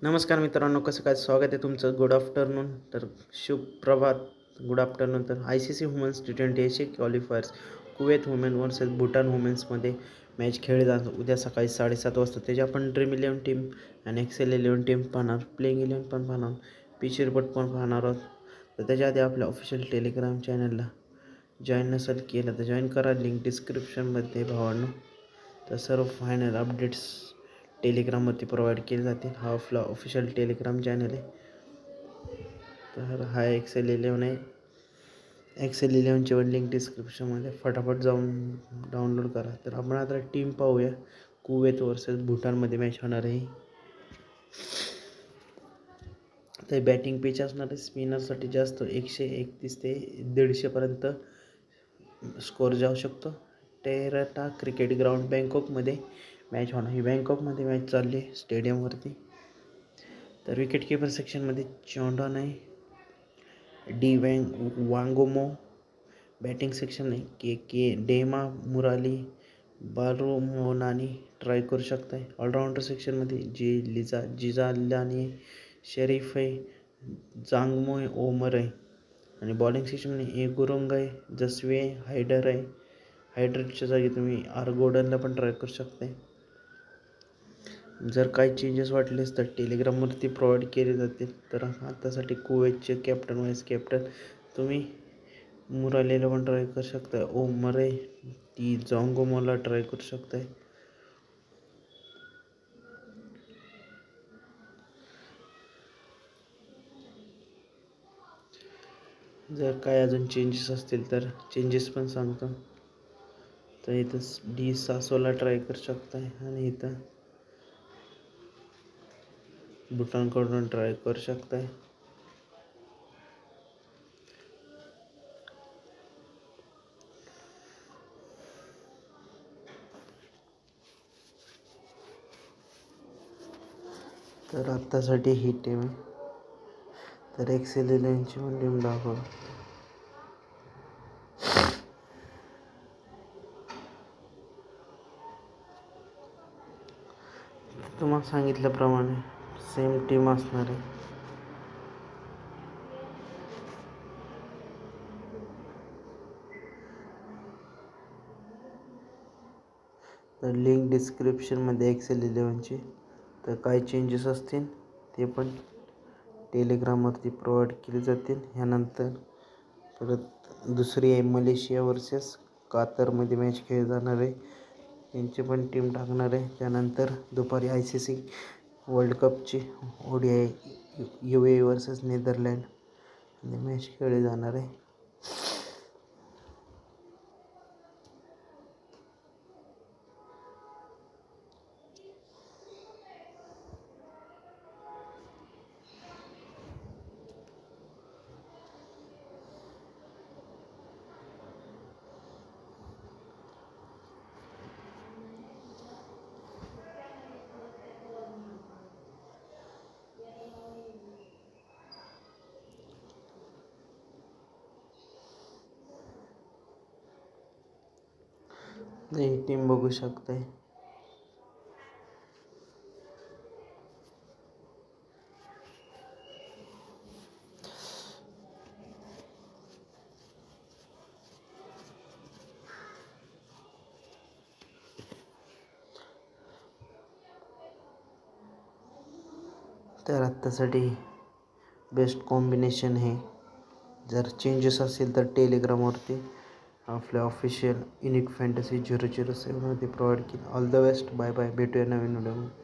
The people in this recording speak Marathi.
नमस्कार मित्रांनो, कसं काय स्वागत आहे तुमचं. Good afternoon. तर सुप्रभात. Good afternoon. तर ICC women's T20 Asia qualifiers Kuwait women versus Bhutan वुमेन्समध्ये मॅच खेळली जाणार उद्या सकाळी 7:30 वाजता. त्याची आपण ड्रीम 11 टीम आणि एक्सेल 11 टीम पाहणार, प्लेइंग 11 पण पाहणार, पिच रिपोर्ट पण पाहणार आहोत. तर त्याच्या आधी आपल्या ऑफिशियल टेलिग्राम चॅनलला जॉईन नसेल केलं तर जॉईन करा, लिंक डिस्क्रिप्शनमध्ये भावांनो. तर सर्व फायनल अपडेट्स टेलिग्रामवरती प्रोव्हाइड केले जातील. हा आपला ऑफिशियल टेलिग्राम चॅनल आहे. तर हा एक्सेल 11 आहे. एक्सेल 11ची वन लिंक डिस्क्रिप्शनमध्ये, फटाफट जाऊन डाउनलोड करा. तर आपण आता टीम पाहूया. कुवेत वर्सेस भूटानमध्ये मॅच होणार आहे. तर बॅटिंग पिच असणार आहे. स्पिनरसाठी जास्त 131 ते 150पर्यंत स्कोअर जाऊ शकतो. टेराटा क्रिकेट ग्राउंड बँकॉकमध्ये मॅच होणार. ही बँकॉकमध्ये मॅच चालली आहे स्टेडियमवरती. तर विकेट किपर सेक्शनमध्ये चॉन्डॉन आहे, डी वांगोमो. बॅटिंग सेक्शन आहे के डेमा मुराली, बारोमोनानी ट्राय करू शकता आहे. ऑलराऊंडर सेक्शनमध्ये जिजालानी, शरीफ आहे, जांगमोय ओमर आहे. आणि बॉलिंग सेक्शनमध्ये गुरुंग आहे, जसवे आहे, हायडर आहे. हायड्रेटच्या जागी तुम्ही आर्गोडनला पण ट्राय करू शकता. जर काही चेंजेस वाटलेस तर टेलिग्रामवरती प्रोव्हाइड केले जातील. तर आतासाठी कुवेतचे कॅप्टन, व्हाईस कॅप्टन तुम्ही मुरालीला पण ट्राय करू शकता. ओमर आहे, ती जांगोमोला ट्राय करू शकताय. जर काय अजून चेंजेस असतील तर चेंजेस पण सांगतो. तर इथं डी सासोला ट्राय करू शकताय आणि इथं भूटानकडून ट्राय करू शकताय. तर आत्तासाठी ही टीम आहे. तर एक्सेल 11ची पण टीम दाखव. तुम्हाला सांगितल्याप्रमाणे सेम टीम असणार आहे. तर लिंक डिस्क्रिप्शनमध्ये एक्सेल 11ची. तर काय चेंजेस असतील ते पण टेलिग्रामवरती प्रोव्हाइड केले जातील. ह्यानंतर परत दुसरी आहे मलेशिया वर्सेस कातरमध्ये मॅच खेळली जाणार आहे. त्यांची पण टीम टाकणार आहे. त्यानंतर दुपारी ICC वर्ल्ड कपची ODI UAE versus Netherland match खेळली जाणार आहे. ही टीम बघू शकताय. तर आत्तासाठी बेस्ट कॉम्बिनेशन आहे. जर चेंजेस असेल तर टेलिग्रामवरती आपल्या ऑफिशियल युनिक फॅन्टसी 007 मध्ये प्रोव्हाइड केलं. All the best. Bye bye. भेटूया नवीन व्हिडिओमध्ये.